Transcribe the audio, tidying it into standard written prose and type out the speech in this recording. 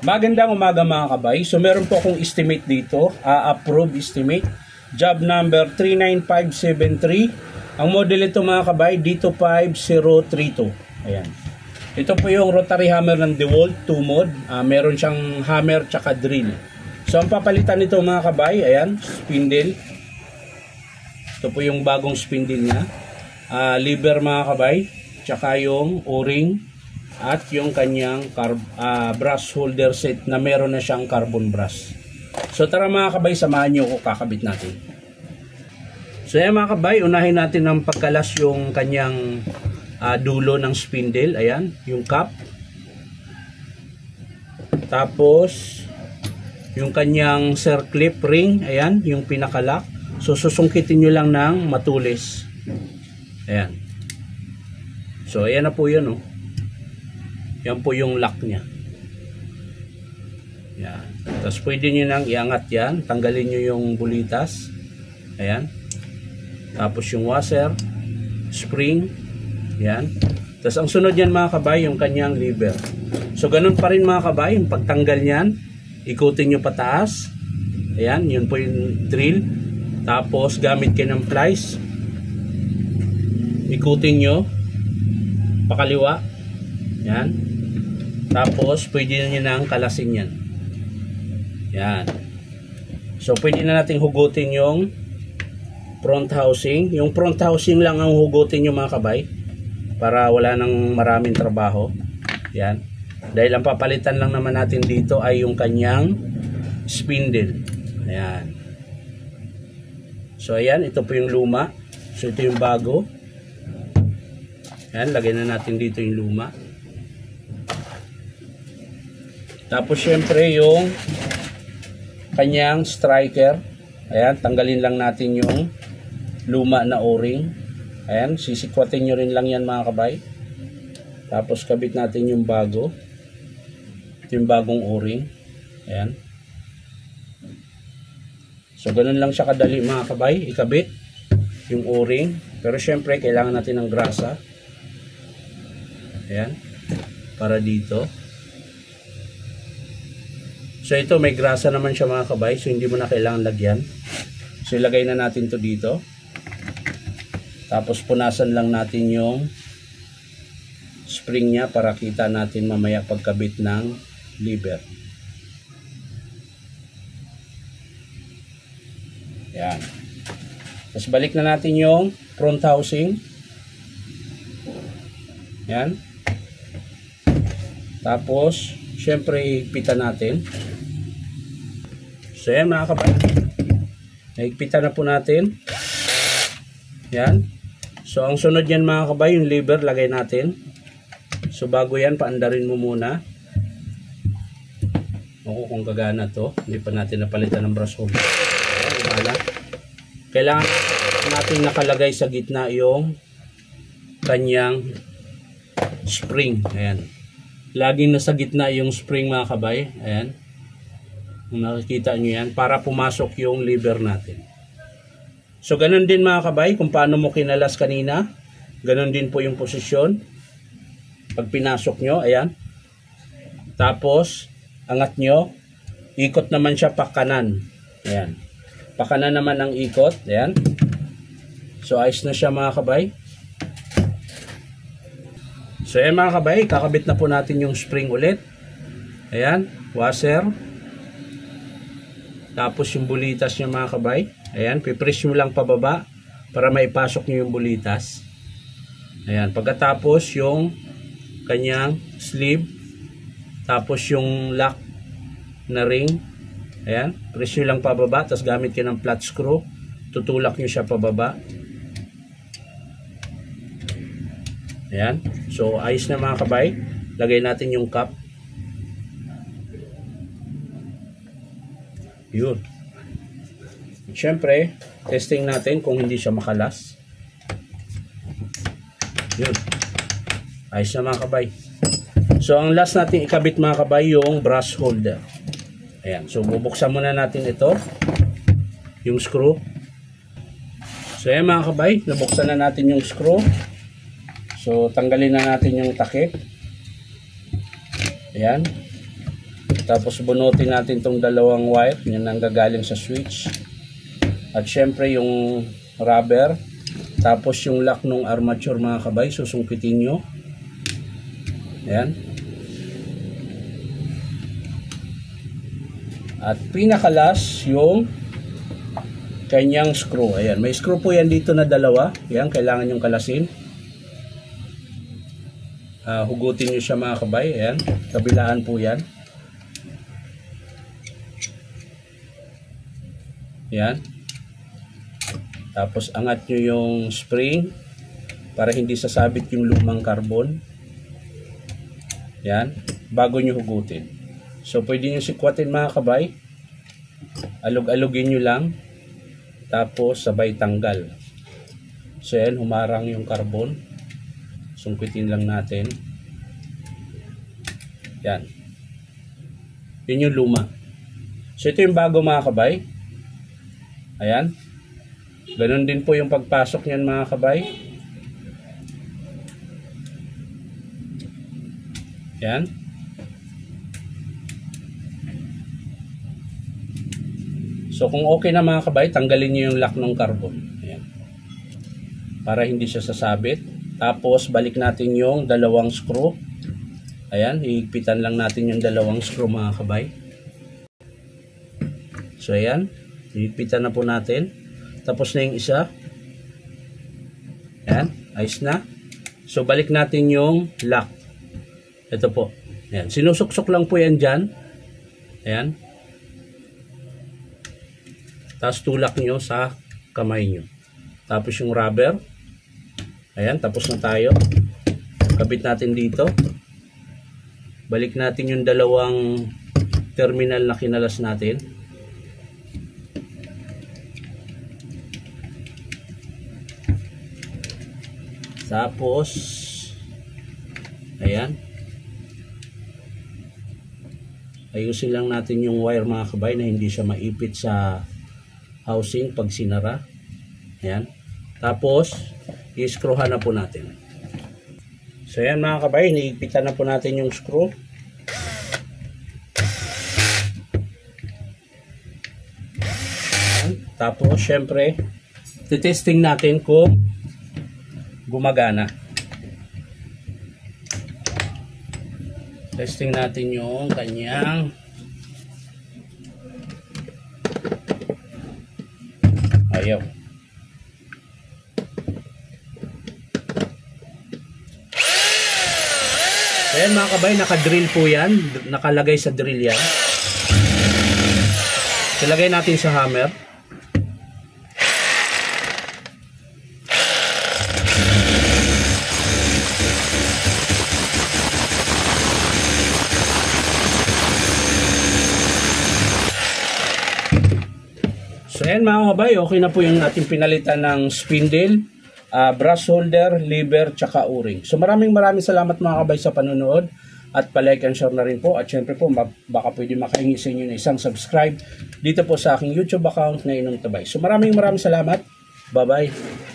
Magandang umaga mga kabay. So meron po akong estimate dito, approve estimate. Job number 39573. Ang model ito mga kabay, D25032. Ayan. Ito po yung rotary hammer ng DeWalt 2 mode. Meron siyang hammer tsaka drill. So ang papalitan nito mga kabay, ayan, spindle. Ito po yung bagong spindle niya. Lever mga kabay, tsaka yung o-ring. At yung kanyang brush holder set na meron na siyang carbon brush. So tara mga kabay, samahan nyo ko, kakabit natin. So yan mga kabay, unahin natin ng pagkalas yung kanyang dulo ng spindle. Ayan, yung cap. Tapos yung kanyang circlip ring. Ayan, yung pinakalock. So susungkitin nyo lang ng matulis. Ayan. So ayan na po yun, oh. Yan po yung lock niya. Yan. Tapos pwede nyo nang iangat yan. Tanggalin nyo yung bulitas. Ayan. Tapos yung washer. Spring. Yan. Tapos ang sunod yan mga kabay, yung kanyang lever. So ganun pa rin mga kabay. Yung pagtanggal yan, ikutin nyo pataas. Ayan. Yun po yung drill. Tapos gamit kayo ng plies. Ikutin nyo. Pakaliwa. Yan. Tapos, pwede nyo nang kalasin yan. Yan. So, pwede na natin hugutin yung front housing. Yung front housing lang ang hugutin nyo mga kabay. Para wala nang maraming trabaho. Yan. Dahil ang papalitan lang naman natin dito ay yung kanyang spindle. Ayan. So, ayan. Ito po yung luma. So, ito yung bago. Ayan. Lagay na natin dito yung luma. Tapos syempre yung kanyang striker. Ayan, tanggalin lang natin yung luma na o-ring. Ayan, sisikwatin nyo rin lang yan mga kabay. Tapos kabit natin yung bago. Ito yung bagong o-ring. Ayan. So ganun lang siya kadali mga kabay, ikabit yung o-ring. Pero syempre kailangan natin ng grasa. Ayan. Para dito. So ito may grasa naman siya mga kabay, so hindi mo na kailangan lagyan. So ilagay na natin to dito. Tapos punasan lang natin yung spring niya para kita natin mamaya pagkabit ng lever. Yan. Tapos balik na natin yung front housing. Yan. Tapos syempre higpitan natin. So yan mga kabay, nahigpitan na po natin. Yan. So ang sunod yan mga kabay, yung lever lagay natin. So bago yan, paandarin mo muna. Ako kung gagana to, hindi pa natin napalitan ng brush holder. Kailangan natin nakalagay sa gitna yung kanyang spring. Ayan. Laging nasa gitna yung spring mga kabay. Ayan. Nakikita nyo yan. Para pumasok yung lever natin. So ganun din mga kabay. Kung paano mo kinalas kanina. Ganun din po yung posisyon. Pag pinasok nyo. Ayan. Tapos angat nyo. Ikot naman siya pa kanan. Ayan. Pa kanan naman ang ikot. Ayan. So ayos na siya mga kabay. So ayan mga kabay, kakabit na po natin yung spring ulit. Ayan, washer. Tapos yung bulitas niya mga kabay. Ayan, pipress nyo lang pababa para maipasok nyo yung bulitas. Ayan, pagkatapos yung kanyang sleeve. Tapos yung lock na ring. Ayan, press nyo lang pababa. Tapos gamit kayo ng flat screw. Tutulak nyo siya pababa. Ayan. So, ayos na mga kabay. Lagay natin yung cap. Yun. Siyempre, testing natin kung hindi siya makalas. Yun. Ayos na mga kabay. So, ang last natin ikabit mga kabay, yung brush holder. Ayan. So, bubuksan muna natin ito. Yung screw. So, ayan mga kabay. Nabuksan na natin yung screw. So, tanggalin na natin yung takip. Ayan. Tapos bunutin natin tong dalawang wire, yan ang gagaling sa switch. At syempre yung rubber, tapos yung lock ng armature mga kabay, susungkitin nyo. Ayan. At pinakalas yung kanyang screw. Ayan, may screw po yan dito na dalawa. Ayan, kailangan yung kalasin. Hugutin nyo siya mga kabay. Ayan, kabilaan po yan. Ayan. Tapos angat nyo yung spring para hindi sasabit yung lumang carbon. Ayan, bago nyo hugutin. So pwede nyo sikwatin mga kabay. Alog-alogin nyo lang. Tapos sabay tanggal. So yan, humarang yung carbon. Sungkitin lang natin. Yan. Yun yung luma. So ito yung bago mga kabay. Ayan. Ganun din po yung pagpasok niyan mga kabay. Yan. So kung okay na mga kabay, tanggalin niyo yung lock ng carbon. Ayan. Para hindi siya sasabit. Tapos balik natin yung dalawang screw. Ayan, hihigpitan lang natin yung dalawang screw mga kabay. So ayan, hihigpitan na po natin. Tapos na yung isa. Ayan, ayos na. So balik natin yung lock. Ito po. Ayan, sinusuksok lang po yan dyan. Ayan. Tapos tulak nyo sa kamay nyo. Tapos yung rubber. Ayan, tapos na tayo. Kabit natin dito. Balik natin yung dalawang terminal na kinalas natin. Tapos, ayan. Ayusin lang natin yung wire mga kabay na hindi siya maipit sa housing pag sinara. Ayan. Tapos i-screwhan na po natin. So ayan mga kabay, niigpitan na po natin yung screw. Ayan. Tapos syempre testing natin kung gumagana. Testing natin yung kanyang ayaw. Ayan mga kabay, naka-drill po yan. Nakalagay sa drill yan. Ilagay natin sa hammer. So ayan mga kabay, okay na po yung ating pinalitan ng spindle, brass holder, lever, tsaka o-ring. So maraming salamat mga kabay sa panonood at palike and share na rin po. At syempre po baka pwede makahingi sa inyo na isang subscribe dito po sa aking YouTube account na Inong Tabay. So maraming salamat. Bye bye.